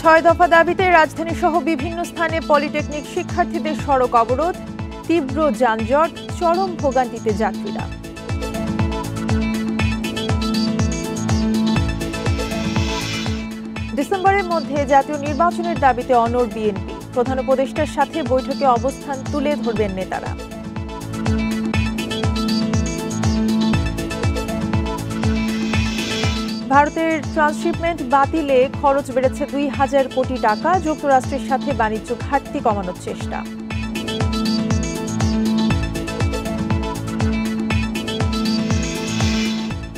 ছয় দফা দাবিতে রাজধানী সহ বিভিন্ন স্থানে পলিটেকনিক শিক্ষার্থীদের সড়ক অবরোধ, তীব্র যানজট, চরম ভোগান্তিতে যাত্রীরা। ডিসেম্বরের মধ্যে জাতীয় নির্বাচনের দাবিতে অনড় বিএনপি, প্রধান উপদেষ্টার সাথে বৈঠকে অবস্থান তুলে ধরবেন নেতারা। ভারতের ট্রান্সশিপমেন্ট বাতিলে খরচ বেড়েছে ২,০০০ কোটি টাকা, যুক্তরাষ্ট্রের সাথে বাণিজ্য ঘাটতি কমানোর চেষ্টা।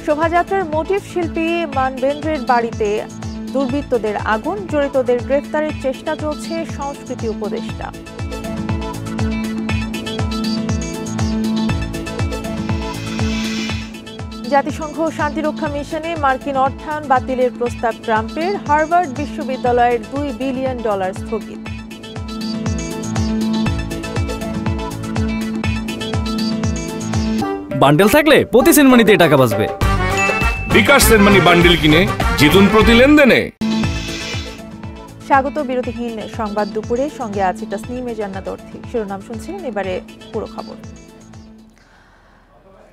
শোভাযাত্রার মোটিভ শিল্পী মানবেন্দ্রের বাড়িতে দুর্বৃত্তদের আগুন, জড়িতদের গ্রেফতারের চেষ্টা চলছে সংস্কৃতি উপদেষ্টা। জাতিসংঘ শান্তিরক্ষা মিশনে মার্কিন অর্থায়ন বাতিলের প্রস্তাব ট্রাম্পের, হার্ভার্ড বিশ্ববিদ্যালয়ের $2 বিলিয়ন স্থগিত। বান্ডেল থাকলে প্রতি সেনমানিতে টাকা বাঁচবে। বিকাশ সেনমানি বান্ডেল কিনে জিতুন প্রতি লেনদেনে। স্বাগত বিরতিহীন সংবাদ দুপুরে, সঙ্গে আছে তাসনিমে জান্নাত অর্থী। শিরোনাম শুনছিলেন, এবারে পুরো খবর।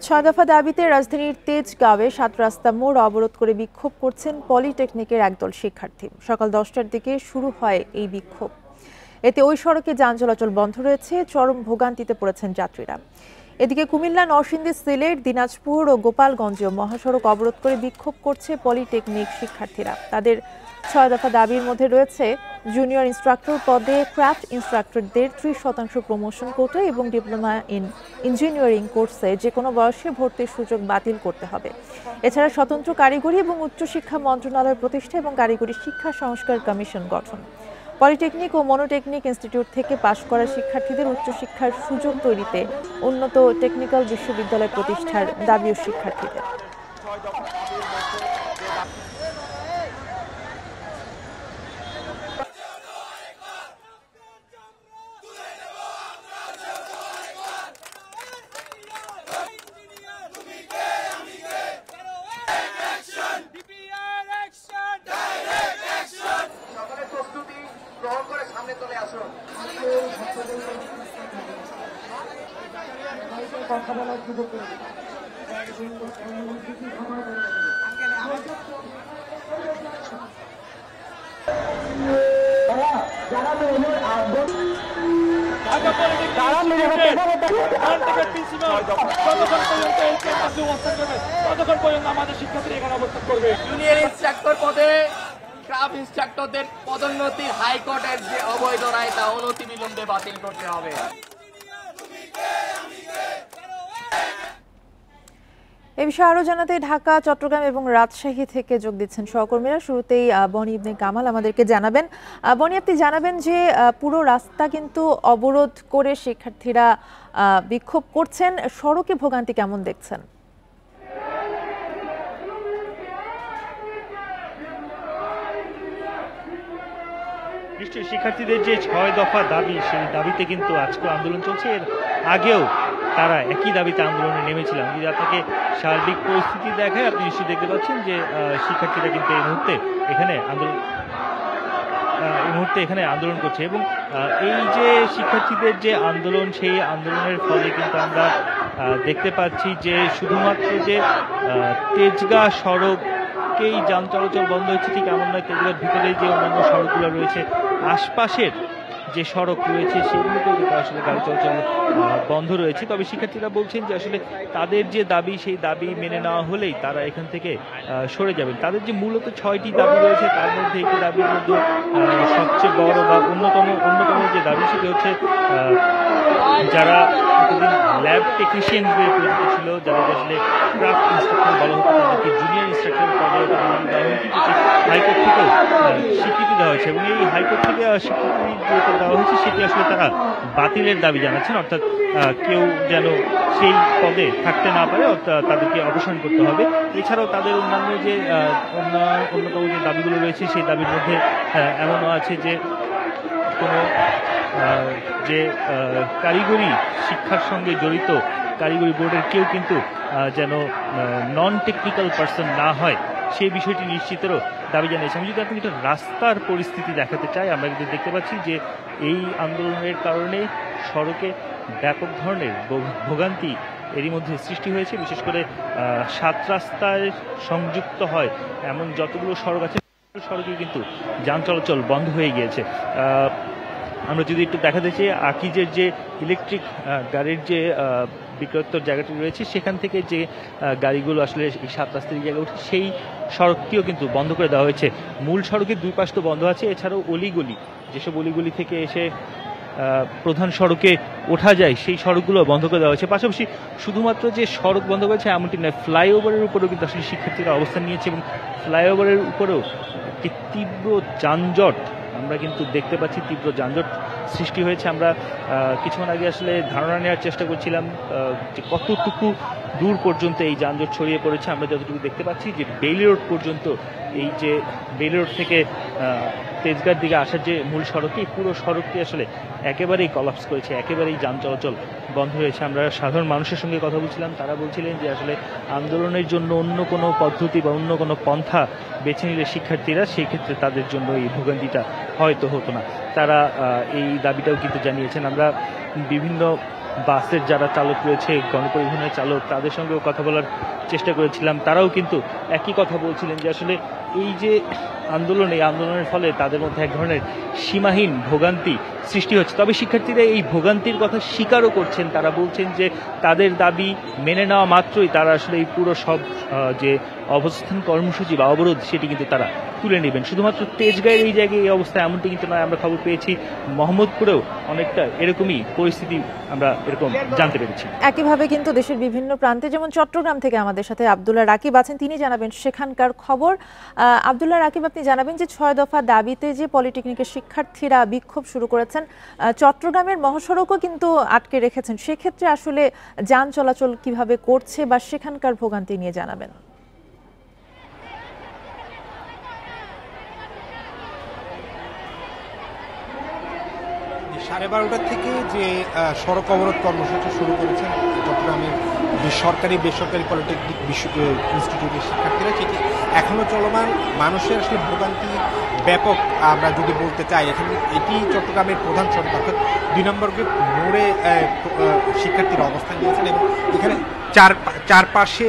ছয় দফা দাবিতে রাজধানীর তেজগাঁওয়ে ৭ রাস্তা মোড় অবরোধ করে বিক্ষোভ করছেন পলিটেকনিকের একদল শিক্ষার্থী। সকাল 10টার দিকে শুরু হয় এই বিক্ষোভ। এতে ওই সড়কে যান চলাচল বন্ধ রয়েছে, চরম ভোগান্তিতে পড়েছেন যাত্রীরা। এদিকে কুমিল্লা, নরসিংদী, সিলেট, দিনাজপুর ও গোপালগঞ্জেও মহাসড়ক অবরোধ করে বিক্ষোভ করছে পলিটেকনিক শিক্ষার্থীরা। তাদের ৬ দফা দাবির মধ্যে রয়েছে জুনিয়র ইনস্ট্রাক্টর পদে ক্রাফট ইনস্ট্রাক্টরদের ৩০% প্রমোশন কোটা এবং ডিপ্লোমা ইন ইঞ্জিনিয়ারিং কোর্সে যে কোনো বয়সে ভর্তির সুযোগ বাতিল করতে হবে। এছাড়া স্বতন্ত্র কারিগরি এবং উচ্চশিক্ষা মন্ত্রণালয় প্রতিষ্ঠা এবং কারিগরি শিক্ষা সংস্কার কমিশন গঠন। পলিটেকনিক ও মনোটেকনিক ইনস্টিটিউট থেকে পাশ করা শিক্ষার্থীদের উচ্চশিক্ষার সুযোগ তৈরিতে উন্নত টেকনিক্যাল বিশ্ববিদ্যালয় প্রতিষ্ঠার দাবিও শিক্ষার্থীদের। জুনিয়র ইনস্ট্রাক্টর পদে ক্রাফট ইনস্ট্রাক্টরদের পদোন্নতির হাইকোর্টের যে অবৈধ রায় তা অনতিবিলম্বে বাতিল করতে হবে। এ বিষয়ে আরো জানাতে ঢাকা, চট্টগ্রাম এবং রাজশাহী থেকে যোগ দিচ্ছেন সহকর্মীরা। শুরুতেই বনি ইবনে কামাল আমাদেরকে জানাবেন। বনি, আপনি জানাবেন যে পুরো রাস্তা কিন্তু অবরোধ করে শিক্ষার্থীরা বিক্ষোভ করছেন, সড়কে ভোগান্তি কেমন দেখছেন? নিশ্চয়ই শিক্ষার্থীদের যে ৬ দফা দাবি, সেই দাবিতে কিন্তু আজকে আন্দোলন চলছে। এর আগেও তারা একই দাবিতে আন্দোলনে নেমেছিলাম। যদি আপনাকে সার্বিক পরিস্থিতি দেখায়, আপনি নিশ্চয়ই দেখতে পাচ্ছেন যে শিক্ষার্থীরা কিন্তু এই মুহূর্তে এখানে আন্দোলন করছে। এবং এই যে শিক্ষার্থীদের যে আন্দোলন, সেই আন্দোলনের ফলে কিন্তু আমরা দেখতে পাচ্ছি যে শুধুমাত্র যে তেজগাঁ সড়কেই যান চলাচল বন্ধ হচ্ছে ঠিক এমন নয়। তেজগাঁর ভিতরে যে অন্যান্য সড়কগুলো রয়েছে, আশপাশের যে সড়ক রয়েছে, সেগুলোতেও কিন্তু আসলে গাড়ি চলাচল বন্ধ রয়েছে। তবে শিক্ষার্থীরা বলছেন যে আসলে তাদের যে দাবি, সেই দাবি মেনে নেওয়া হলেই তারা এখান থেকে সরে যাবেন। তাদের যে মূলত ৬টি দাবি রয়েছে, তার মধ্যে একটি দাবির মধ্যে সবচেয়ে বড় বা অন্যতম যে দাবি, সেটি হচ্ছে যারা এতদিন ল্যাব টেকনিশিয়ানদের পরিচিত ছিল, যাদের আসলে ক্রাফট ইনস্ট্রাক্টর বলা হতো, তাদেরকে জুনিয়র ইনস্ট্রাক্টর পদে হাইকোর্ট থেকেও স্বীকৃতি দেওয়া হয়েছে। এবং এই হাইকোর্ট থেকে স্বীকৃতি যেটা দেওয়া হয়েছে, সেটি আসলে তারা বাতিলের দাবি জানাচ্ছেন। অর্থাৎ কেউ যেন সেই পদে থাকতে না পারে, তাদেরকে অবসান করতে হবে। এছাড়াও তাদের অন্যান্য যে অন্যতম যে দাবিগুলো রয়েছে, সেই দাবির মধ্যে এমনও আছে যে কোনো যে কারিগরি শিক্ষার সঙ্গে জড়িত কারিগরি বোর্ডের কেউ কিন্তু যেন নন টেকনিক্যাল পার্সন না হয়, সেই বিষয়টি নিশ্চিতেরও দাবি জানিয়েছে। আমি যদি আপনাকে একটা রাস্তার পরিস্থিতি দেখাতে চাই, আমরা কিন্তু দেখতে পাচ্ছি যে এই আন্দোলনের কারণে সড়কে ব্যাপক ধরনের ভোগান্তি এরই মধ্যে সৃষ্টি হয়েছে। বিশেষ করে 7 রাস্তায় সংযুক্ত হয় এমন যতগুলো সড়ক আছে সড়কে কিন্তু যান চলাচল বন্ধ হয়ে গিয়েছে। আমরা যদি একটু দেখাতে চাই, আকিজের যে ইলেকট্রিক গাড়ির যে বিক্রয়োত্তর জায়গাটি রয়েছে সেখান থেকে যে গাড়িগুলো আসলে এই 7 রাস্তার জায়গায় উঠে সেই সড়কটিও কিন্তু বন্ধ করে দেওয়া হয়েছে। মূল সড়কের 2 পাশ তো বন্ধ আছে, এছাড়াও অলিগলি, যেসব অলিগলি থেকে এসে প্রধান সড়কে ওঠা যায় সেই সড়কগুলো বন্ধ করে দেওয়া হয়েছে। পাশাপাশি শুধুমাত্র যে সড়ক বন্ধ করেছে এমনটি নয়, ফ্লাইওভারের উপরেও কিন্তু আসলে শিক্ষার্থীরা অবস্থান নিয়েছে এবং ফ্লাইওভারের উপরেও একটি তীব্র যানজট আমরা কিন্তু দেখতে পাচ্ছি, তীব্র যানজট সৃষ্টি হয়েছে। আমরা কিছুক্ষণ আগে আসলে ধারণা নেওয়ার চেষ্টা করছিলাম যে কতটুকু দূর পর্যন্ত এই যানজট ছড়িয়ে পড়েছে। আমরা যতটুকু দেখতে পাচ্ছি যে বেইলি রোড পর্যন্ত, এই যে বেইলি রোড থেকে তেজগাঁর দিকে আসার যে মূল সড়কটি, পুরো সড়কটি আসলে একেবারেই কলাপস করেছে, একেবারেই যান চলাচল বন্ধ হয়েছে। আমরা সাধারণ মানুষের সঙ্গে কথা বলছিলাম, তারা বলছিলেন যে আসলে আন্দোলনের জন্য অন্য কোনো পদ্ধতি বা অন্য কোনো পন্থা বেছে নিলে শিক্ষার্থীরা, সেই ক্ষেত্রে তাদের জন্য এই ভোগান্তিটা হয়তো হতো না। তারা এই দাবিটাও কিন্তু জানিয়েছেন। আমরা বিভিন্ন বাসের যারা চালক রয়েছে, গণপরিবহনের চালক, তাদের সঙ্গেও কথা বলার চেষ্টা করেছিলাম। তারাও কিন্তু একই কথা বলছিলেন যে আসলে এই যে আন্দোলন, এই আন্দোলনের ফলে তাদের মধ্যে এক ধরনের সীমাহীন ভোগান্তি সৃষ্টি হচ্ছে। তবে শিক্ষার্থীরা এই ভোগান্তির কথা স্বীকারও করছেন। তারা বলছেন যে তাদের দাবি মেনে নেওয়া মাত্রই তারা আসলে এই পুরো সব যে অবস্থান কর্মসূচি বা অবরোধ সেটি কিন্তু তারা তুলে নেবেন। শুধুমাত্র তেজগাঁয়ের এই জায়গায় এই অবস্থা এমনটি কিন্তু নয়, আমরা খবর পেয়েছি মোহাম্মদপুরেও অনেকটা এরকমই পরিস্থিতি আমরা এরকম জানতে পেরেছি। একইভাবে কিন্তু দেশের বিভিন্ন প্রান্তে, যেমন চট্টগ্রাম থেকে আমাদের সাথে আব্দুল্লাহ রাকিব আছেন, তিনি জানাবেন সেখানকার খবর। আব্দুল্লাহ রাকিব, আপনি জানাবেন যে 6 দফা দাবিতে যে পলিটেকনিকের শিক্ষার্থীরা বিক্ষোভ শুরু করেছেন, চট্টগ্রামের মহাসড়কও কিন্তু আটকে রেখেছেন, সেক্ষেত্রে আসলে যান চলাচল কিভাবে করছে বা সেখানকার ভোগান্তি নিয়ে জানাবেন। 12:30 থেকে যে সড়ক অবরোধ কর্মসূচি শুরু করেছেন চট্টগ্রামের সরকারি বেসরকারি পলিটেকনিক ইনস্টিটিউটের শিক্ষার্থীরা, সেটি এখনো চলমান। মানুষের আসলে ভোগান্তি ব্যাপক আমরা যদি বলতে চাই। এখানে এটি চট্টগ্রামের প্রধান সড়ক অর্থাৎ 2 নম্বর গেট মোড়ে শিক্ষার্থীরা অবস্থান নিয়েছেন এবং এখানে চারপাশে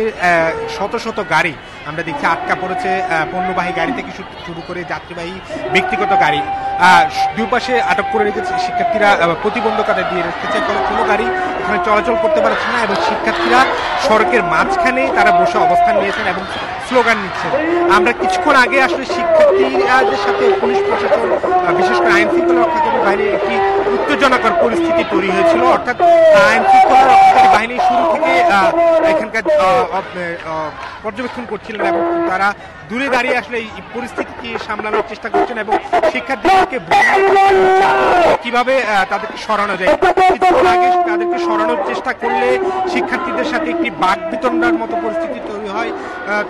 শত শত গাড়ি আমরা দেখছি আটকা পড়েছে, পণ্যবাহী গাড়ি থেকে শুরু করে যাত্রীবাহী ব্যক্তিগত গাড়ি। 2 পাশে আটক করে রেখেছে শিক্ষার্থীরা, প্রতিবন্ধকতা দিয়ে রেখেছে, ফলে কোনো গাড়ি এখানে চলাচল করতে পারছে না এবং শিক্ষার্থীরা সড়কের মাঝখানে তারা বসে অবস্থান নিয়েছেন এবং স্লোগান নিচ্ছেন। আমরা কিছুক্ষণ আগে আসলে শিক্ষার্থীদের সাথে পুলিশ প্রশাসন, বিশেষ করে আইন শৃঙ্খলা রক্ষাকারী বাহিনীর একটি উত্তেজনাকর পরিস্থিতি তৈরি হয়েছিল। অর্থাৎ আইন শৃঙ্খলা রক্ষাকারী বাহিনী শুরু থেকে এখানকার পর্যবেক্ষণ করছিলেন এবং তারা দূরে দাঁড়িয়ে আসলে এই পরিস্থিতিকে সামলানোর চেষ্টা করছেন এবং শিক্ষার্থীদেরকে কিভাবে তাদেরকে সরানো যায়, কিছুক্ষণ আগে তাদেরকে সরানোর চেষ্টা করলে শিক্ষার্থীদের সাথে একটি বাক বিতণ্ডার মতো পরিস্থিতি তৈরি হয়।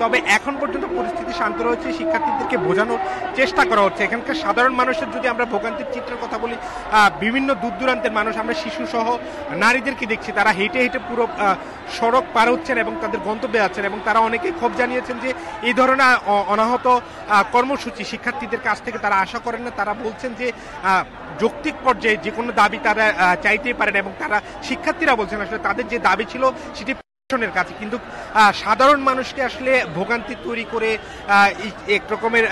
তবে এখন পর্যন্ত পরিস্থিতি শান্ত রয়েছে, শিক্ষার্থীদেরকে বোঝানোর চেষ্টা করা হচ্ছে। এখানকার সাধারণ মানুষের যদি আমরা ভোগান্তির চিত্রের কথা বলি, বিভিন্ন দূর দূরান্তের মানুষ, আমরা শিশু সহ নারীদেরকে দেখছি, তারা হেঁটে হেঁটে পুরো সড়ক পার হচ্ছেন এবং তাদের গন্তব্যে যাচ্ছেন এবং তারা অনেকেই ক্ষোভ জানিয়েছেন যে এই ধরনের অনাহত কর্মসূচি শিক্ষার্থীদের কাছ থেকে তারা আশা করেন না। তারা বলছেন যে যৌক্তিক পর্যায়ে যে কোনো দাবি তারা চাইতেই পারেন এবং তারা শিক্ষার্থীরা বলছেন আসলে তাদের যে দাবি ছিল সেটি প্রশাসনের কাছে, কিন্তু সাধারণ মানুষকে আসলে ভোগান্তি তৈরি করে এক রকমের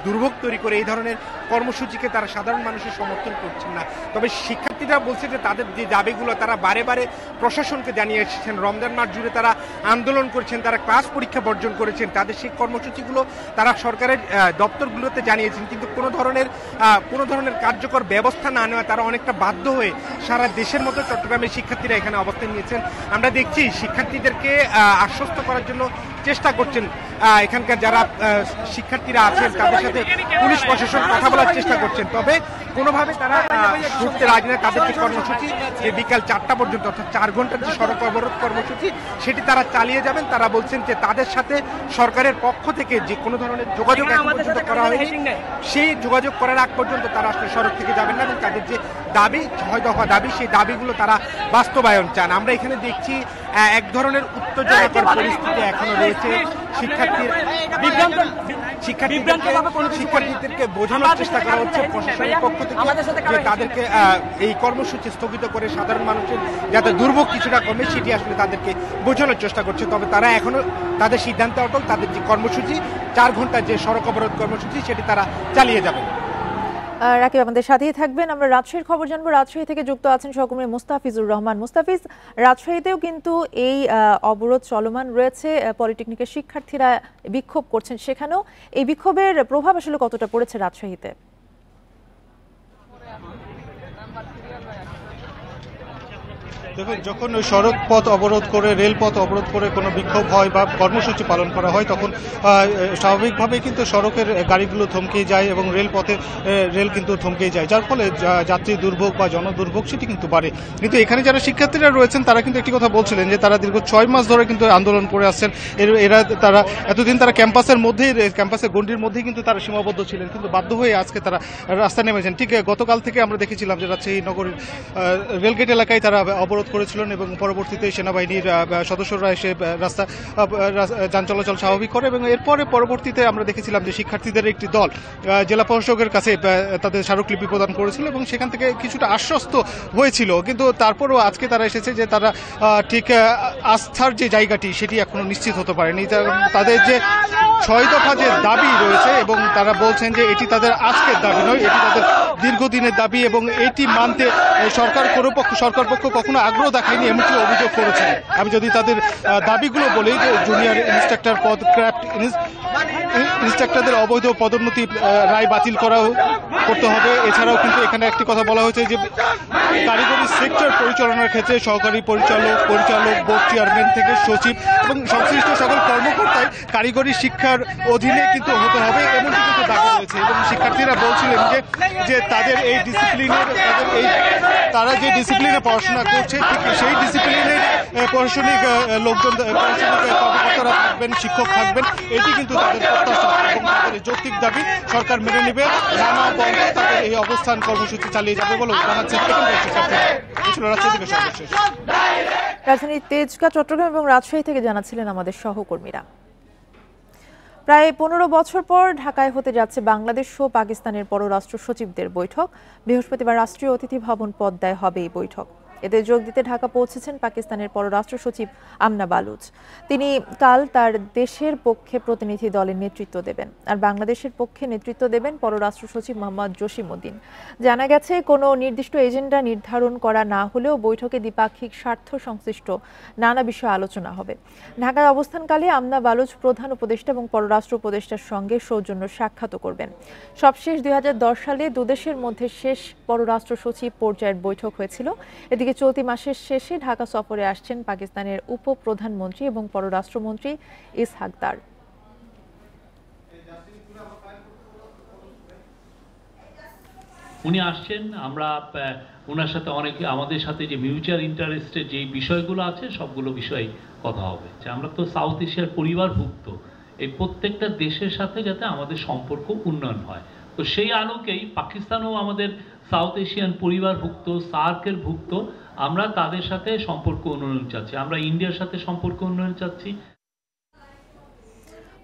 দুর্ভোগ তৈরি করে এই ধরনের কর্মসূচিকে তারা সাধারণ মানুষের সমর্থন করছেন না। তবে শিক্ষার্থীরা বলছে যে তাদের যে দাবিগুলো তারা বারে বারে প্রশাসনকে জানিয়ে এসেছেন। রমজান মাস জুড়ে তারা আন্দোলন করেছেন, তারা ক্লাস পরীক্ষা বর্জন করেছেন, তাদের সেই কর্মসূচিগুলো তারা সরকারের দপ্তরগুলোতে জানিয়েছেন, কিন্তু কোনো ধরনের কার্যকর ব্যবস্থা না নেওয়া তারা অনেকটা বাধ্য হয়ে সারা দেশের মতো চট্টগ্রামের শিক্ষার্থীরা এখানে অবস্থান নিয়েছেন। আমরা দেখছি শিক্ষার্থীদেরকে আশ্বস্ত করার জন্য চেষ্টা করছেন এখানকার যারা শিক্ষার্থীরা আছেন, তাদের সাথে পুলিশ প্রশাসন কথা বলার চেষ্টা করছেন। তবে কোনোভাবে তারা ঘুরতে রাজি না। তাদের যে কর্মসূচি যে বিকাল 4টা পর্যন্ত অর্থাৎ 4 ঘন্টার যে সড়ক অবরোধ কর্মসূচি সেটি তারা চালিয়ে যাবেন। তারা বলছেন যে তাদের সাথে সরকারের পক্ষ থেকে যে কোনো ধরনের যোগাযোগ এখন পর্যন্ত করা হয়নি, সেই যোগাযোগ করার আগ পর্যন্ত তারা আসলে সড়ক থেকে যাবেন না এবং তাদের যে দাবি 6 দফা দাবি, সেই দাবিগুলো তারা বাস্তবায়ন চান। আমরা এখানে দেখছি এক ধরনের উত্তেজনাকর পরিস্থিতি এখনো রয়েছে। শিক্ষার্থীদেরকে বোঝানোর চেষ্টা করা হচ্ছে প্রশাসনের পক্ষ থেকে যে তাদেরকে এই কর্মসূচি স্থগিত করে সাধারণ মানুষের যাতে দুর্ভোগ কিছুটা কমে সেটি আসলে তাদেরকে বোঝানোর চেষ্টা করছে। তবে তারা এখনো তাদের সিদ্ধান্তে অটল। তাদের যে কর্মসূচি 4 ঘন্টার যে সড়ক অবরোধ কর্মসূচি সেটি তারা চালিয়ে যাবেন। রাকিব আমাদের সাথেই থাকবেন। আমরা রাজশাহীর খবর জানবো। রাজশাহী থেকে যুক্ত আছেন সহকর্মী মুস্তাফিজুর রহমান। মুস্তাফিজ, রাজশাহীতেও কিন্তু এই অবরোধ চলমান রয়েছে, পলিটেকনিকের শিক্ষার্থীরা বিক্ষোভ করছেন, সেখানেও এই বিক্ষোভের প্রভাব আসলে কতটা পড়েছে রাজশাহীতে? দেখুন, যখন ওই সড়ক পথ অবরোধ করে রেলপথ অবরোধ করে কোনো বিক্ষোভ হয় বা কর্মসূচি পালন করা হয় তখন স্বাভাবিকভাবেই কিন্তু সড়কের গাড়িগুলো থমকে যায় এবং রেল কিন্তু থমকে যায়, যার ফলে যাত্রী দুর্ভোগ বা জনদুর্ভোগ সেটি কিন্তু বাড়ে। কিন্তু এখানে যারা শিক্ষার্থীরা রয়েছেন তারা কিন্তু একটি কথা বলছিলেন যে তারা দীর্ঘ 6 মাস ধরে কিন্তু আন্দোলন করে আসছেন। তারা এতদিন তারা ক্যাম্পাসের মধ্যেই ক্যাম্পাসের গণ্ডির মধ্যেই কিন্তু তারা সীমাবদ্ধ ছিলেন, কিন্তু বাধ্য হয়ে আজকে তারা রাস্তায় নেমেছেন। ঠিক গতকাল থেকে আমরা দেখেছিলাম যে রাজশাহী নগরীর রেলগেট এলাকায় তারা অবরোধ করেছিলেন এবং পরবর্তীতে সেনাবাহিনীর সদস্যরা এসে যান চলাচল স্বাভাবিক করে এবং এরপরে পরবর্তীতে আমরা দেখেছিলাম যে শিক্ষার্থীদের একটি দল জেলা প্রশাসকের কাছে তাদের স্মারকলিপি প্রদান করেছিল এবং সেখান থেকে কিছুটা আশ্বস্ত হয়েছিল। কিন্তু তারপরও আজকে তারা এসেছে যে তারা ঠিক আস্থার যে জায়গাটি সেটি এখনো নিশ্চিত হতে পারেনি। তাদের যে 6 দফা যে দাবি রয়েছে এবং তারা বলছেন যে এটি তাদের আজকের দাবি নয়, এটি তাদের দীর্ঘদিনের দাবি এবং এটি মানতে সরকার পক্ষ কখনো আগ্রহ দেখায়নি এমনকি অভিযোগ করেছেন। আমি যদি তাদের দাবিগুলো বলি যে জুনিয়র ইন্সট্রাক্টর পদ, ক্রাফট ইন্সট্রাক্টরদের অবৈধ পদোন্নতি রায় বাতিল করতে হবে। এছাড়াও কিন্তু এখানে একটি কথা বলা হয়েছে যে কারিগরি সেক্টর পরিচালনার ক্ষেত্রে সহকারী পরিচালক, বোর্ড চেয়ারম্যান থেকে সচিব এবং সংশ্লিষ্ট সকল কর্মকর্তাই কারিগরি শিক্ষার অধীনে কিন্তু হতে হবে এমনটি কিন্তু দাবি রয়েছে। এবং শিক্ষার্থীরা বলছিলেন যে তাদের এই ডিসিপ্লিনের তারা যে ডিসিপ্লিনে পড়াশোনা করছে ঠিক সেই ডিসিপ্লিনের প্রশাসনিক লোকজন, প্রশাসনিক কর্মকর্তারা থাকবেন, শিক্ষক থাকবেন, এটি কিন্তু তাদের প্রত্যাশা এবং তাদের যৌক্তিক দাবি সরকার মেনে নেবে। নানা বন্ধে তাদের এই অবস্থান কর্মসূচি চালিয়ে যাবে বলে জানাচ্ছেন রাজধানীর তেজগাঁ, চট্টগ্রাম এবং রাজশাহী থেকে জানাচ্ছিলেন আমাদের সহকর্মীরা। প্রায় 15 বছর পর ঢাকায় হতে যাচ্ছে বাংলাদেশ ও পাকিস্তানের পররাষ্ট্র সচিবদের বৈঠক। বৃহস্পতিবার রাষ্ট্রীয় অতিথি ভবন পদ্মায় হবে এই বৈঠক। এতে যোগ দিতে ঢাকা পৌঁছেছেন পাকিস্তানের পররাষ্ট্র সচিব আমনা বালুচ। তিনি কাল তার দেশের পক্ষে প্রতিনিধি দলের নেতৃত্ব দেবেন, আর বাংলাদেশের পক্ষে নেতৃত্ব দেবেন পররাষ্ট্র সচিব মোহাম্মদ জসিমউদ্দিন। জানা গেছে, কোনো নির্দিষ্ট এজেন্ডা নির্ধারণ করা না হলেও বৈঠকে দ্বিপাক্ষিক স্বার্থ সংশ্লিষ্ট নানা বিষয়ে আলোচনা হবে। ঢাকায় অবস্থানকালে আমনা বালুচ প্রধান উপদেষ্টা এবং পররাষ্ট্র উপদেষ্টার সঙ্গে সৌজন্য সাক্ষাৎ করবেন। সবশেষ 2010 সালে দুদেশের মধ্যে শেষ পররাষ্ট্র সচিব পর্যায়ের বৈঠক হয়েছিল। এদিকে চলতি মাসের শেষে ঢাকা সফরে আসছেন পাকিস্তানের উপপ্রধানমন্ত্রী এবং পররাষ্ট্রমন্ত্রী ইসহাক দার। উনি আসছেন, আমরা ওনার সাথে আমাদের সাথে যে মিউচুয়াল ইন্টারেস্টের যে বিষয়গুলো আছে সবগুলো বিষয়ে কথা হবে। আমরা তো সাউথ এশিয়ার পরিবারভুক্ত, এই প্রত্যেকটা দেশের সাথে যাতে আমাদের সম্পর্ক উন্নয়ন হয়, তো সেই আলোকেই পাকিস্তানও আমাদের সাউথ এশিয়ান পরিবারভুক্ত, সার্কের ভুক্ত, আমরা তাদের সাথে সম্পর্ক উন্নয়ন চাচ্ছি, আমরা ইন্ডিয়ার সাথে সম্পর্ক উন্নয়ন চাচ্ছি।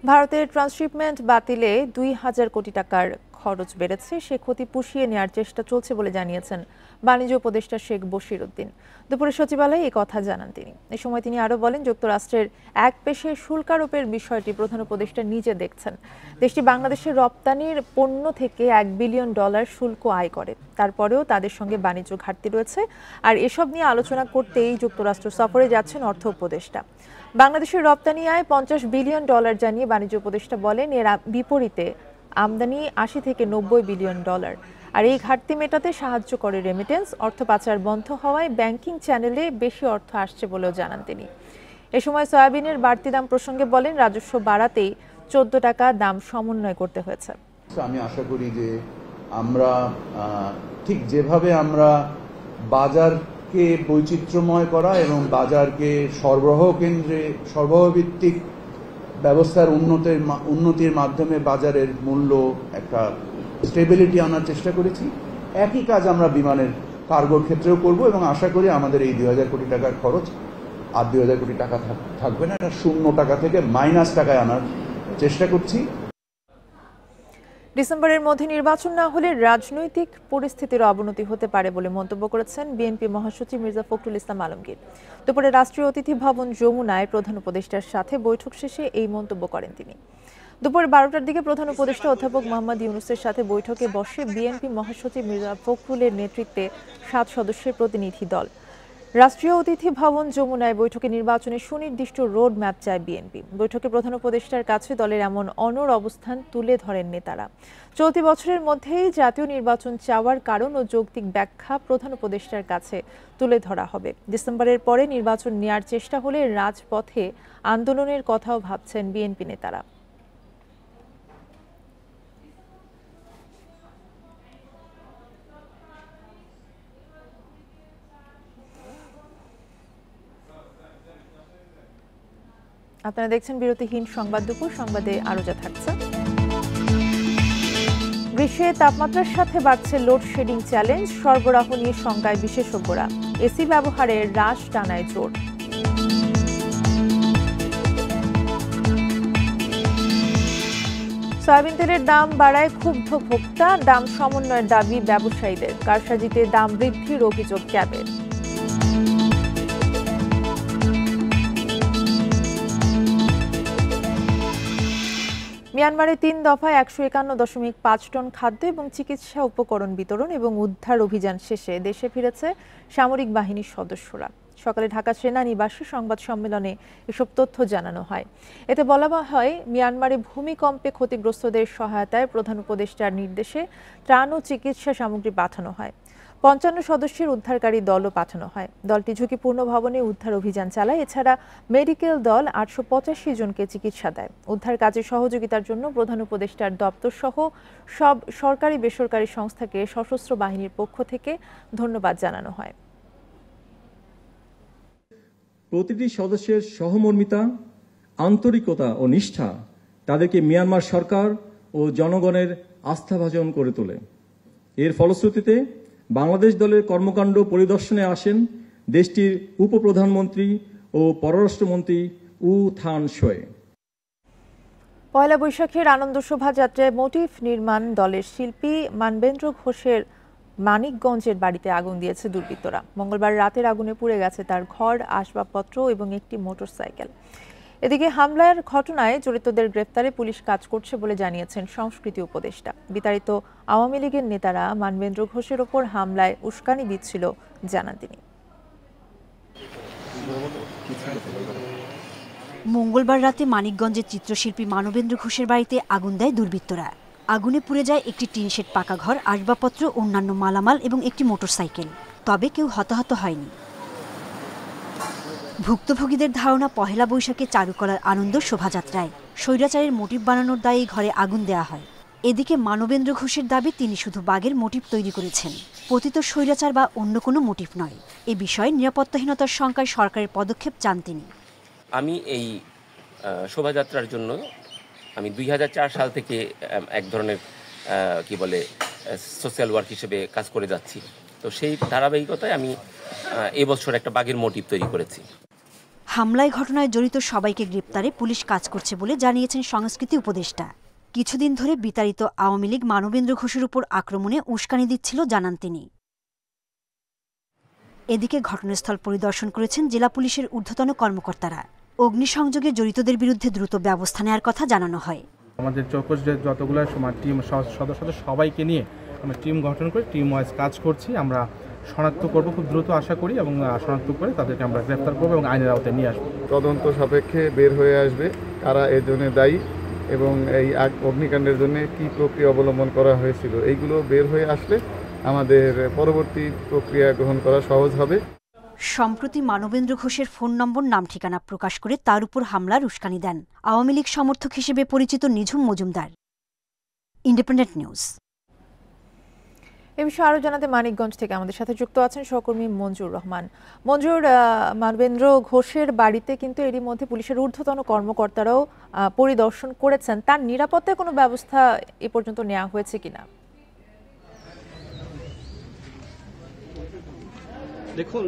ভারতের ট্রান্সশিপমেন্ট বাতিলে 2000 কোটি টাকার খরচ বেড়েছে, সে ক্ষতি পুষিয়ে নেওয়ার চেষ্টা চলছে বলে জানিয়েছেন বাণিজ্য উপদেষ্টা শেখ বশির উদ্দিন। দুপুরে সচিবালয়ে এই কথা জানান তিনি। এ সময় তিনি আরও বলেন, যুক্তরাষ্ট্রের এক পেশে শুল্ক আরোপের বিষয়টি প্রধান উপদেষ্টা নিজে দেখছেন। দেশটি বাংলাদেশের রপ্তানির পণ্য থেকে $1 বিলিয়ন শুল্ক আয় করে, তারপরেও তাদের সঙ্গে বাণিজ্য ঘাটতি রয়েছে, আর এসব নিয়ে আলোচনা করতেই যুক্তরাষ্ট্র সফরে যাচ্ছেন অর্থ উপদেষ্টা। বাংলাদেশের রপ্তানি আয় $50 বিলিয়ন জানিয়ে বাণিজ্য উপদেষ্টা বলেন, এর বিপরীতে আমদানি $80 থেকে $90 বিলিয়ন। আর এই ঘাটতি মেটাতে সাহায্য করে রেমিটেন্স। অর্থ পাচার বন্ধ হওয়ায় ব্যাংকিং চ্যানেলে বেশি অর্থ আসছে বলেও জানান তিনি। এ সময় সয়াবিনের বাড়তি দাম প্রসঙ্গে বলেন, রাজস্ব বাড়াতেই 14 টাকা দাম সমন্বয় করতে হয়েছে। আমি আশা করি যে আমরা ঠিক যেভাবে আমরা বাজারকে বৈচিত্র্যময় করা এবং বাজারকে সরবরাহ ভিত্তিক ব্যবস্থার উন্নতির মাধ্যমে বাজারের মূল্য একটা স্টেবিলিটি আনার চেষ্টা করেছি, একই কাজ আমরা বিমানের কার্গোর ক্ষেত্রেও করব এবং আশা করি আমাদের এই 2000 কোটি টাকার খরচ 8-2,000 কোটি টাকা থাকবে না, এটা 0 টাকা থেকে মাইনাস টাকায় আনার চেষ্টা করছি। ডিসেম্বরের মধ্যে নির্বাচন না হলে রাজনৈতিক পরিস্থিতির অবনতি হতে পারে বলে মন্তব্য করেছেন বিএনপি মহাসচিব মির্জা ফখরুল ইসলাম আলমগীর। দুপুরে রাষ্ট্রীয় অতিথি ভবন যমুনায় প্রধান উপদেষ্টার সাথে বৈঠক শেষে এই মন্তব্য করেন তিনি। দুপুর 12টার দিকে প্রধান উপদেষ্টা অধ্যাপক মোহাম্মদ ইউনূসের সাথে বৈঠকে বসে বিএনপি মহাসচিব মির্জা ফখরুলের নেতৃত্বে 7 সদস্যের প্রতিনিধি দল। রাষ্ট্রীয় অতিথি ভবন যমুনায় বৈঠকে নির্বাচনের সুনির্দিষ্ট রোড ম্যাপ চায় বিএনপি। বৈঠকে প্রধান উপদেষ্টার কাছে দলের এমন অনড় অবস্থান তুলে ধরেন নেতারা। চলতি বছরের মধ্যেই জাতীয় নির্বাচন চাওয়ার কারণ ও যৌক্তিক ব্যাখ্যা প্রধান উপদেষ্টার কাছে তুলে ধরা হবে। ডিসেম্বরের পরে নির্বাচন নেয়ার চেষ্টা হলে রাজপথে আন্দোলনের কথাও ভাবছেন বিএনপি নেতারা। আপনারা দেখছেন বিরতিহীন সংবাদ দুপুর। সংবাদে আরো যা থাকছে। গ্রীষ্মে তাপমাত্রার সাথে বাড়ছে লোডশেডিং চ্যালেঞ্জ, সরবরাহ নিয়ে শঙ্কায় বিশেষজ্ঞরা। এসি ব্যবহারে হ্রাস টানায় জোর। সয়াবিন তেলের দাম বাড়ায় ক্ষুব্ধ ভোক্তা, দাম সমন্বয়ের দাবি ব্যবসায়ীদের। কারসাজিতে দাম বৃদ্ধির অভিযোগ ক্যাবের। মিয়ানমারে 3 দফায় 151.5 টন খাদ্য এবং চিকিৎসা উপকরণ বিতরণ এবং উদ্ধার অভিযান শেষে দেশে ফিরেছে সামরিক বাহিনীর সদস্যরা। সকালে ঢাকা সেনানিবাসে সংবাদ সম্মেলনে এসব তথ্য জানানো হয়। এতে বলা হয়, মিয়ানমারে ভূমিকম্পে ক্ষতিগ্রস্তদের সহায়তায় প্রধান উপদেষ্টার নির্দেশে ত্রাণ ও চিকিৎসা সামগ্রী পাঠানো হয়। 55 সদস্যের উদ্ধারকারী দলও পাঠানো হয়। দলটি ঝুঁকিপূর্ণ ভবনে উদ্ধার অভিযান চালায়। এছাড়া মেডিকেল দল 885 জনকে চিকিৎসা দেয়। উদ্ধার কাজে সহযোগিতার জন্য প্রধান উপদেষ্টার দপ্তর সহ সব সরকারি বেসরকারি সংস্থাকে সশস্ত্র বাহিনীর পক্ষ থেকে ধন্যবাদ জানানো হয়। প্রতিটি সদস্যের সহমর্মিতা, আন্তরিকতা ও নিষ্ঠা তাদেরকে মিয়ানমার সরকার ও জনগণের আস্থাভাজন করে তোলে। এর ফলশ্রুতিতে বাংলাদেশ দলের কর্মকাণ্ড পরিদর্শনে আসেন দেশটির উপপ্রধানমন্ত্রী ও পররাষ্ট্রমন্ত্রী উ থান শোয়ে। পয়লা বৈশাখের আনন্দ শোভাযাত্রায় মোটিফ নির্মাণ দলের শিল্পী মানবেন্দ্র ঘোষের মানিকগঞ্জের বাড়িতে আগুন দিয়েছে দুর্বৃত্তরা। মঙ্গলবার রাতের আগুনে পুড়ে গেছে তার ঘর, আসবাবপত্র এবং একটি মোটরসাইকেল। এদিকে হামলার ঘটনায় জড়িতদের গ্রেফতারে পুলিশ কাজ করছে বলে জানিয়েছেন সংস্কৃতি উপদেষ্টা। বিতাড়িত আওয়ামী লীগের নেতারা মানবেন্দ্র ঘোষের ওপর হামলায় উস্কানি দিচ্ছিল জানান তিনি। মঙ্গলবার রাতে মানিকগঞ্জের চিত্রশিল্পী মানবেন্দ্র ঘোষের বাড়িতে আগুন দেয় দুর্বৃত্তরা। আগুনে পুড়ে যায় একটি টিনশেড পাকা ঘর, আসবাবপত্র, অন্যান্য মালামাল এবং একটি মোটরসাইকেল। তবে কেউ হতাহত হয়নি। ভুক্তভোগীদের ধারণা, পহেলা বৈশাখে চারু করার আনন্দ শোভাযাত্রায় স্বৈরাচারের মোটিভ বানানোর দায়ে ঘরে আগুন দেওয়া হয়। এদিকে মানবেন্দ্র ঘোষের দাবি, তিনি শুধু বাঘের মোটিভ তৈরি করেছেন, পতিত স্বৈরাচার বা অন্য কোনো মোটিভ নয়। এ বিষয়ে নিরাপত্তাহীনতার শঙ্কায় সরকারের পদক্ষেপ চান তিনি। আমি এই শোভাযাত্রার জন্য 2004 সাল থেকে এক ধরনের সোশ্যাল ওয়ার্ক হিসেবে কাজ করে যাচ্ছি। তো সেই ধারাবাহিকতায় আমি এবছর একটা বাঘের মোটিভ তৈরি করেছি। হামলায় ঘটনায় জড়িত সবাইকে গ্রেপ্তারে পুলিশ কাজ করছে বলে জানিয়েছেন সংস্কৃতি উপদেষ্টা। কিছুদিন ধরে বিতাড়িত আওয়ামী লীগ মানবেন্দ্র ঘোষের উপর আক্রমণে উস্কানি দিচ্ছিল জানান তিনি। এদিকে ঘটনাস্থল পরিদর্শন করেছেন জেলা পুলিশের ঊর্ধ্বতন কর্মকর্তারা। অগ্নিসংযোগে জড়িতদের বিরুদ্ধে দ্রুত ব্যবস্থা নেওয়ার কথা জানানো হয়। আমাদের চৌকস যতগুলো টিম সদস্য সবাইকে নিয়ে আমরা টিম গঠন করে টিম ওয়াইজ কাজ করছি। আমরা শনাক্ত করব খুব দ্রুত আশা করি, এবং শনাক্ত করে তাদেরকে আমরা গ্রেফতার করবো এবং আইনের আওতায় নিয়ে আসবো। তদন্ত সাপেক্ষে বের হয়ে আসবে কারা এর জন্য দায়ী এবং এই অগ্নিকাণ্ডের জন্য কী প্রক্রিয়া অবলম্বন করা হয়েছিল। এইগুলো বের হয়ে আসলে আমাদের পরবর্তী প্রক্রিয়া গ্রহণ করা সহজ হবে। সম্প্রতি মানবেন্দ্র ঘোষের ফোন নম্বর, নাম ঠিকানা প্রকাশ করে তার উপর হামলার উস্কানি দেন আওয়ামী লীগ সমর্থক হিসেবে পরিচিত নিঝুম মজুমদার। Independent News. এ বিষয়ে আরো জানাতে মানিকগঞ্জ থেকে আমাদের সাথে যুক্ত আছেন সহকর্মী মঞ্জুর রহমান। মঞ্জুর, মানবেন্দ্র ঘোষের বাড়িতে কিন্তু এরই মধ্যে পুলিশের ঊর্ধ্বতন কর্মকর্তারাও পরিদর্শন করেছেন। তার নিরাপত্তায় কোনো ব্যবস্থা এ পর্যন্ত নেওয়া হয়েছে কিনা? দেখুন,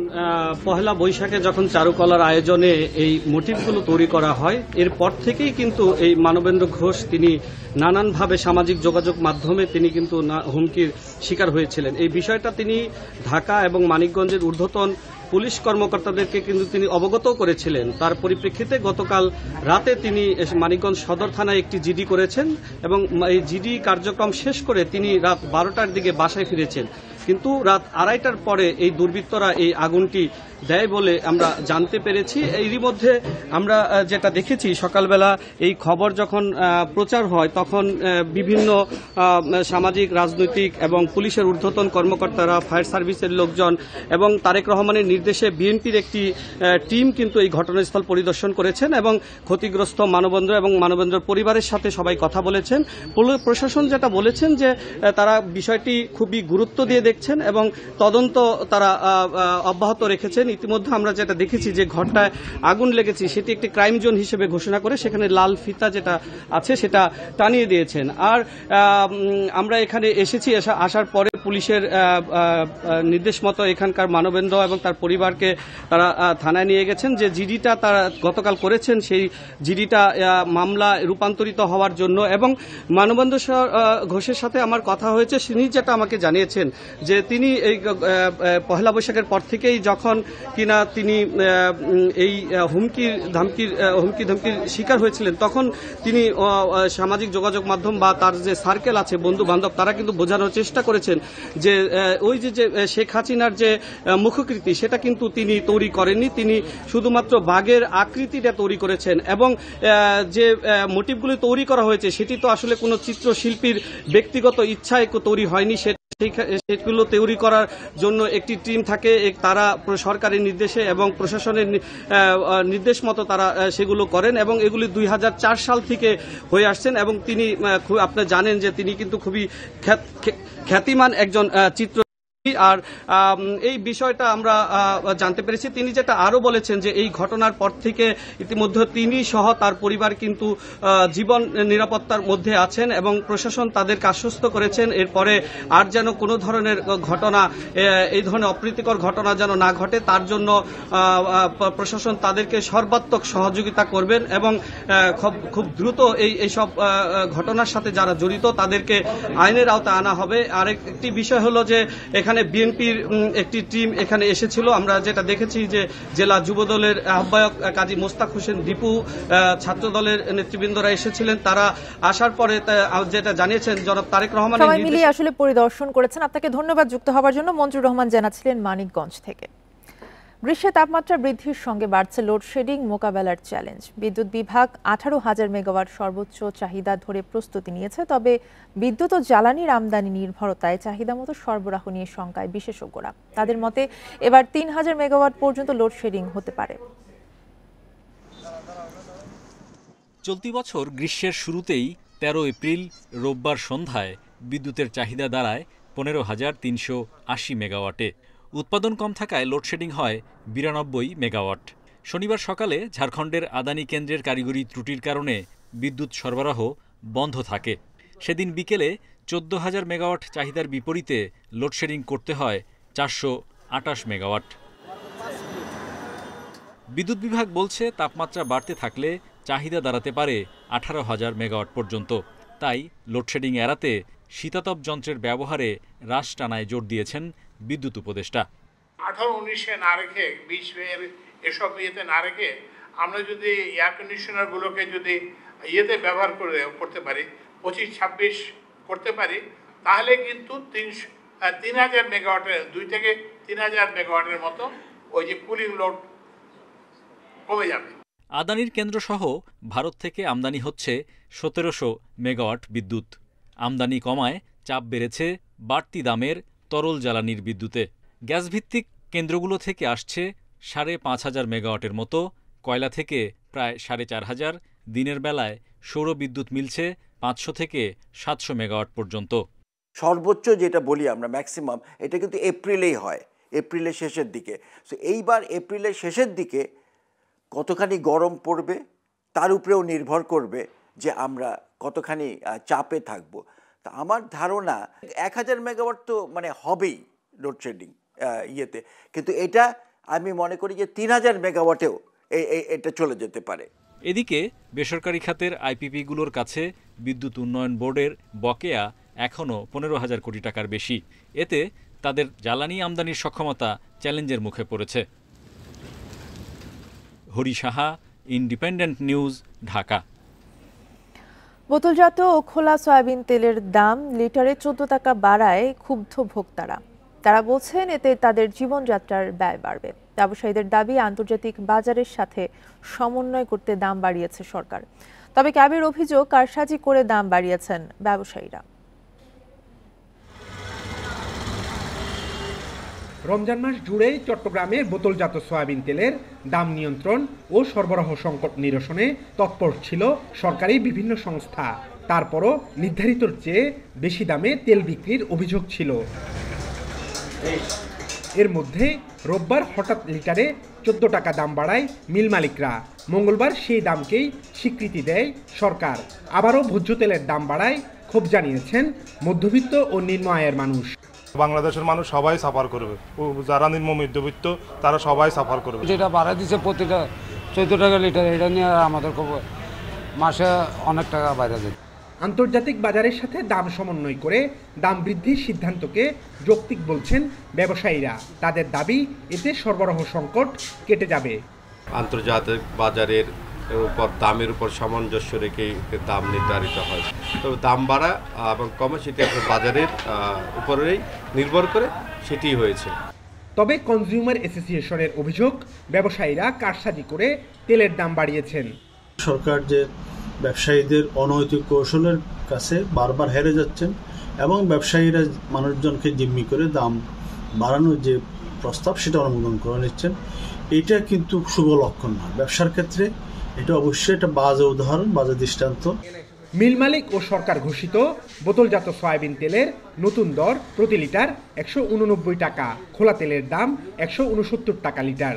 পহেলা বৈশাখে যখন চারুকলার আয়োজনে এই মোটিভগুলো তৈরি করা হয়, এরপর থেকেই কিন্তু এই মানবেন্দ্র ঘোষ তিনি নানানভাবে সামাজিক যোগাযোগ মাধ্যমে তিনি কিন্তু হুমকির শিকার হয়েছিলেন। এই বিষয়টা তিনি ঢাকা এবং মানিকগঞ্জের ঊর্ধ্বতন পুলিশ কর্মকর্তাদেরকে কিন্তু তিনি অবগত করেছিলেন। তার পরিপ্রেক্ষিতে গতকাল রাতে তিনি মানিকগঞ্জ সদর থানায় একটি জিডি করেছেন এবং এই জিডি কার্যক্রম শেষ করে তিনি রাত 12টার দিকে বাসায় ফিরেছেন। কিন্তু রাত 2:30টার পরে এই দুর্বৃত্তরা এই আগুনটি দেয় বলে আমরা জানতে পেরেছি। এরই মধ্যে আমরা যেটা দেখেছি, সকালবেলা এই খবর যখন প্রচার হয় তখন বিভিন্ন সামাজিক, রাজনৈতিক এবং পুলিশের ঊর্ধ্বতন কর্মকর্তারা, ফায়ার সার্ভিসের লোকজন এবং তারেক রহমানের নির্দেশে বিএনপির একটি টিম কিন্তু এই ঘটনাস্থল পরিদর্শন করেছেন এবং ক্ষতিগ্রস্ত মানবেন্দ্র এবং মানবেন্দ্রর পরিবারের সাথে সবাই কথা বলেছেন। প্রশাসন যেটা বলেছেন যে তারা বিষয়টি খুবই গুরুত্ব দিয়ে দেখছেন এবং তদন্ত তারা অব্যাহত রেখেছেন। ইতিমধ্যে আমরা যেটা দেখেছি যে ঘরটায় আগুন লেগেছে সেটি একটি ক্রাইম জোন হিসেবে ঘোষণা করে সেখানে লাল ফিতা যেটা আছে সেটা টানিয়ে দিয়েছেন। আর আমরা এখানে এসেছি, আসার পরে পুলিশের নির্দেশ মতো এখানকার মানবেন্দ্র এবং তার পরিবারকে তারা থানায় নিয়ে গেছেন। যে জিডিটা তারা গতকাল করেছেন সেই জিডিটা মামলা রূপান্তরিত হওয়ার জন্য। এবং মানবেন্দ্র ঘোষের সাথে আমার কথা হয়েছে, তিনি যেটা আমাকে জানিয়েছেন যে তিনি এই পহেলা বৈশাখের পর থেকেই যখন কিনা তিনি এই হুমকি ধমকির শিকার হয়েছিলেন তখন তিনি সামাজিক যোগাযোগ মাধ্যম বা তার যে সার্কেল আছে, বন্ধু বান্ধব, তারা কিন্তু বোঝানোর চেষ্টা করেছেন যে ওই যে শেখ হাসিনার যে মুখকৃতি সেটা কিন্তু তিনি তৈরি করেননি, তিনি শুধুমাত্র বাঘের আকৃতিটা তৈরি করেছেন। এবং যে মোটিভগুলি তৈরি করা হয়েছে সেটি তো আসলে কোনো চিত্রশিল্পীর ব্যক্তিগত ইচ্ছায় তৈরি হয়নি, সেগুলো তৈরি করার জন্য একটি টিম থাকে, তারা সরকারের নির্দেশে এবং প্রশাসনের নির্দেশ মতো তারা সেগুলো করেন এবং এগুলি 2004 সাল থেকে হয়ে আসছেন। এবং তিনি আপনি জানেন যে তিনি কিন্তু খুবই খ্যাতিমান একজন চিত্র। আর এই বিষয়টা আমরা জানতে পেরেছি। তিনি যেটা আরো বলেছেন যে এই ঘটনার পর থেকে ইতিমধ্যে তিনি সহ তার পরিবার কিন্তু জীবন নিরাপত্তার মধ্যে আছেন এবং প্রশাসন তাদেরকে আশ্বস্ত করেছেন এরপরে আর যেন কোনো ধরনের ঘটনা, এই ধরনের অপ্রীতিকর ঘটনা যেন না ঘটে, তার জন্য প্রশাসন তাদেরকে সর্বাত্মক সহযোগিতা করবেন এবং খুব দ্রুত এইসব ঘটনার সাথে যারা জড়িত তাদেরকে আইনের আওতায় আনা হবে। আরেকটি বিষয় হলো যে এখানে বিএনপির একটি টিম এখানে এসেছিল। আমরা যেটা দেখেছি যে জেলা যুবদলের আহ্বায়ক কাজী মোস্তাক হোসেন দীপু, ছাত্র দলের নেতৃবৃন্দরা এসেছিলেন। তারা আসার পরে যেটা জানিয়েছেন জনাব তারেক রহমান সবাই মিলিয়ে আসলে পরিদর্শন করেছেন। আপনাকে ধন্যবাদ যুক্ত হওয়ার জন্য। মঞ্জুর রহমান জানাচ্ছিলেন মানিকগঞ্জ থেকে। গ্রীষ্মে তাপমাত্রা বৃদ্ধির সঙ্গে বাড়ছে লোডশেডিং মোকাবেলার চ্যালেঞ্জ। বিদ্যুৎ বিভাগ 18,000 মেগাওয়াট সর্বোচ্চ চাহিদা ধরে প্রস্তুতি নিয়েছে, তবে বিদ্যুৎ ও জ্বালানির আমদানি নির্ভরতায় চাহিদা মতো সরবরাহ নিয়ে শঙ্কায় বিশেষজ্ঞরা। তাদের মতে এবার 3,000 মেগাওয়াট পর্যন্ত লোডশেডিং হতে পারে। চলতি বছর গ্রীষ্মের শুরুতেই 13 এপ্রিল রোববার সন্ধ্যায় বিদ্যুতের চাহিদা দাঁড়ায় 15,380 মেগাওয়াটে। উৎপাদন কম থাকায় লোডশেডিং হয় 92 মেগাওয়াট। শনিবার সকালে ঝাড়খণ্ডের আদানি কেন্দ্রের কারিগরি ত্রুটির কারণে বিদ্যুৎ সরবরাহ বন্ধ থাকে। সেদিন বিকেলে 14,000 মেগাওয়াট চাহিদার বিপরীতে লোডশেডিং করতে হয় 428 মেগাওয়াট। বিদ্যুৎ বিভাগ বলছে তাপমাত্রা বাড়তে থাকলে চাহিদা দাঁড়াতে পারে 18,000 মেগাওয়াট পর্যন্ত। তাই লোডশেডিং এড়াতে শীতাতপ যন্ত্রের ব্যবহারে হ্রাস টানায় জোর দিয়েছেন বিদ্যুৎ উপদেষ্টা। 18-19-এ না রেখে 20 এসব ইয়েতে না রেখে আমরা যদি এয়ার কন্ডিশনারগুলোকে যদি ইয়েতে ব্যবহার করতে পারি, 25-26 করতে পারি, তাহলে কিন্তু 3,000 মেগাওয়াটের 2 থেকে 3,000 মেগাওয়াটের মতো ওই যে কুলিং লোড কমে যাবে। আদানির কেন্দ্রসহ ভারত থেকে আমদানি হচ্ছে 1700 মেগাওয়াট বিদ্যুৎ। আমদানি কমায় চাপ বেড়েছে বাড়তি দামের তরল জ্বালানির বিদ্যুতে। গ্যাসভিত্তিক কেন্দ্রগুলো থেকে আসছে 5,500 মেগাওয়াটের মতো, কয়লা থেকে প্রায় 4,500, দিনের বেলায় সৌর বিদ্যুৎ মিলছে 500 থেকে 700 মেগাওয়াট পর্যন্ত। সর্বোচ্চ যেটা বলি আমরা ম্যাক্সিমাম, এটা কিন্তু এপ্রিলেই হয়, এপ্রিলের শেষের দিকে। সো এইবার এপ্রিলের শেষের দিকে কতখানি গরম পড়বে তার উপরেও নির্ভর করবে যে আমরা কতখানি চাপে থাকব। তা আমার ধারণা 1,000 মেগাওয়াট তো মানে হবেই লোডশেডিং, ইয়েতে, কিন্তু এটা আমি মনে করি যে 3000 মেগাওয়াটেও এটা চলে যেতে পারে। এদিকে বেসরকারি খাতের আইপিপিগুলোর কাছে বিদ্যুৎ উন্নয়ন বোর্ডের বকেয়া এখনও 15,000 কোটি টাকার বেশি। এতে তাদের জ্বালানি আমদানির সক্ষমতা চ্যালেঞ্জের মুখে পড়েছে। Hari Saha, independent news, Dhaka. বোতলজাত ও খোলা সয়াবিন তেলের দাম লিটারে 14 টাকা বাড়ায় ক্ষুব্ধ ভোক্তারা। তারা বলছেন এতে তাদের জীবনযাত্রার ব্যয় বাড়বে। ব্যবসায়ীদের দাবি, আন্তর্জাতিক বাজারের সাথে সমন্বয় করতে দাম বাড়িয়েছে সরকার। তবে ক্যাবের অভিযোগ, কারসাজি করে দাম বাড়িয়েছেন ব্যবসায়ীরা। রমজান মাস জুড়েই চট্টগ্রামে বোতলজাত সয়াবিন তেলের দাম নিয়ন্ত্রণ ও সরবরাহ সংকট নিরসনে তৎপর ছিল সরকারি বিভিন্ন সংস্থা। তারপরও নির্ধারিতর চেয়ে বেশি দামে তেল বিক্রির অভিযোগ ছিল। এর মধ্যে রোববার হঠাৎ লিটারে 14 টাকা দাম বাড়ায় মিল মালিকরা। মঙ্গলবার সেই দামকেই স্বীকৃতি দেয় সরকার। আবারও ভোজ্য তেলের দাম বাড়ায় ক্ষোভ জানিয়েছেন মধ্যবিত্ত ও নিম্ন আয়ের মানুষ। বাংলাদেশের মানুষ সবাই সাফার করবে, যারা নিম্ন মধ্যবিত্ত তারা সবাই সাফার করবে। যেটা বাড়া দিচ্ছে প্রতিটা 14 টাকা লিটার, এটা নিয়ে আমাদের মাসে অনেক টাকা বাইরে যায়। আন্তর্জাতিক বাজারের সাথে দাম সমন্বয় করে দাম বৃদ্ধির সিদ্ধান্তকে যৌক্তিক বলছেন ব্যবসায়ীরা। তাদের দাবি, এতে সরবরাহ সংকট কেটে যাবে। আন্তর্জাতিক বাজারের উপর দামের উপর সামঞ্জস্য রেখে দাম নির্ধারিত হয়। তবে দাম বাড়া এবং কমে সেটি বাজারের উপরেই নির্ভর করে সেটি হয়েছে। তবে কনজিউমার অ্যাসোসিয়েশনের অভিযোগ, ব্যবসায়ীরা কারসাজি করে তেলের দাম বাড়িয়েছেন। সরকার যে ব্যবসায়ীদের অনৈতিক কৌশলের কাছে বারবার হেরে যাচ্ছেন এবং ব্যবসায়ীরা মানুষজনকে জিম্মি করে দাম বাড়ানোর যে প্রস্তাব সেটা অনুমোদন করে নিচ্ছেন, এটা কিন্তু শুভ লক্ষণ না। ব্যবসার ক্ষেত্রে এটা অবশ্যই একটা বাজে উদাহরণ, বাজে দৃষ্টান্ত। মিল মালিক ও সরকার ঘোষিত বোতলজাত সয়াবিন তেলের নতুন দর প্রতি লিটার 189 টাকা, খোলা তেলের দাম 169 টাকা লিটার।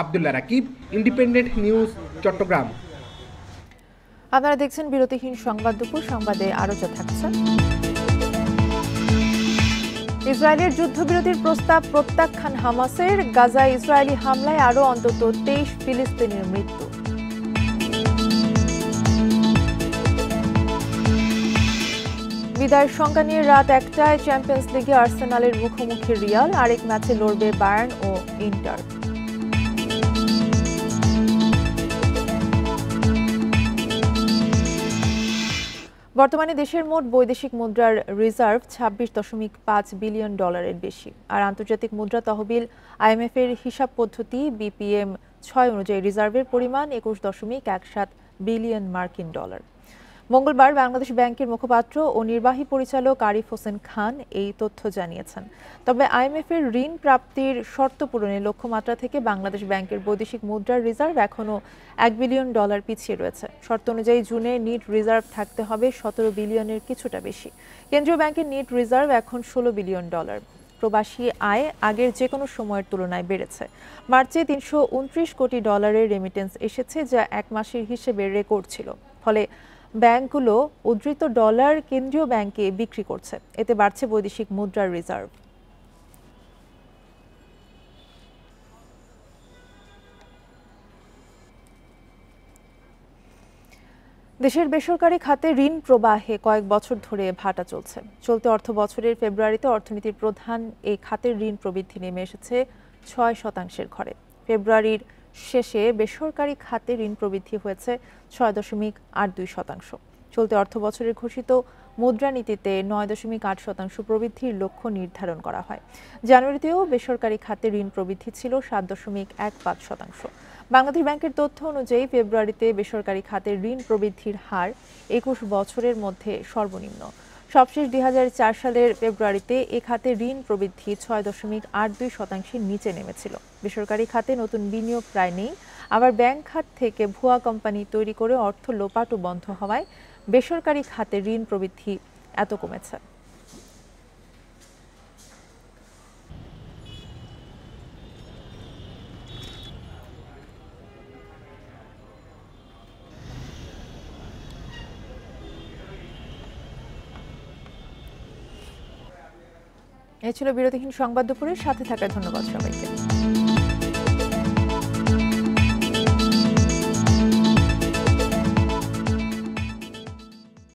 Abdullah Rakib, Independent News, Chattogram. আপনারা দেখছেন বিরতিহীন সংবাদ দুপুর। সংবাদে আরো থাকছে। ইসরায়েলের যুদ্ধবিরতির প্রস্তাব প্রত্যাখ্যান হামাসের। গাজায় ইসরায়েলি হামলায় আরো অন্তত 23 ফিলিস্তিনির মৃত্যু। বিদায়ের সংজ্ঞা নিয়ে রাত 1টায় চ্যাম্পিয়ন্স লিগে আর্সেনালের মুখোমুখি রিয়াল। আরেক ম্যাচে লড়বে বায়ার্ন ও ইন্টার। বর্তমানে দেশের মোট বৈদেশিক মুদ্রার রিজার্ভ 26.5 বিলিয়ন ডলারের বেশি। আর আন্তর্জাতিক মুদ্রা তহবিল IMF এর হিসাব পদ্ধতি BPM 6 অনুযায়ী রিজার্ভের পরিমাণ 21.17 বিলিয়ন মার্কিন ডলার। মঙ্গলবার বাংলাদেশ ব্যাংকের মুখপাত্র ও নির্বাহী পরিচালক আরিফ হোসেন খান এই তথ্য জানিয়েছেন। তবে IMF এর ঋণ প্রাপ্তির শর্ত পূরণের লক্ষ্যমাত্রা থেকে বাংলাদেশ ব্যাংকের বৈদেশিক মুদ্রার রিজার্ভ এখনও 1 বিলিয়ন ডলার পিছিয়ে রয়েছে। শর্ত অনুযায়ী জুনে নিট রিজার্ভ থাকতে হবে 17 বিলিয়নের কিছুটা বেশি। কেন্দ্রীয় ব্যাংকের নিট রিজার্ভ এখন 16 বিলিয়ন ডলার। প্রবাসী আয় আগের যে কোনো সময়ের তুলনায় বেড়েছে। মার্চে 329 কোটি ডলারের রেমিটেন্স এসেছে, যা এক মাসের হিসেবে রেকর্ড ছিল। ফলে ব্যাংকগুলো উদ্ধৃত ডলার কেন্দ্রীয় ব্যাংকে বিক্রি করছে। এতে বাড়ছে বৈদেশিক মুদ্রার রিজার্ভ। দেশের বেসরকারি খাতে ঋণ প্রবাহে কয়েক বছর ধরে ভাটা চলছে। চলতি অর্থ বছরের ফেব্রুয়ারিতে অর্থনীতির প্রধান এই খাতের ঋণ প্রবৃদ্ধি নেমে এসেছে 6% ঘরে। ফেব্রুয়ারির শেষে বেসরকারি খাতে ঋণ প্রবৃদ্ধি হয়েছে 6.82%। চলতি অর্থ বছরের ঘোষিত মুদ্রানীতিতে 9.8% প্রবৃদ্ধির লক্ষ্য নির্ধারণ করা হয়। জানুয়ারিতেও বেসরকারি খাতে ঋণ প্রবৃদ্ধি ছিল 7.15%। বাংলাদেশ ব্যাংকের তথ্য অনুযায়ী ফেব্রুয়ারিতে বেসরকারি খাতের ঋণ প্রবৃদ্ধির হার 21 বছরের মধ্যে সর্বনিম্ন। সবশেষ 2004 সালের ফেব্রুয়ারিতে এ খাতে ঋণ প্রবৃদ্ধি 6.82%-এর নিচে নেমেছিল। বেসরকারি খাতে নতুন বিনিয়োগ প্রায় নেই। আবার ব্যাংক খাত থেকে ভুয়া কোম্পানি তৈরি করে অর্থ লোপাটও বন্ধ হওয়ায় বেসরকারি খাতে ঋণ প্রবৃদ্ধি এত কমেছে। এ ছিল বিরতিহীন সংবাদ দুপুরের সাথে থাকার ধন্যবাদ সবাইকে।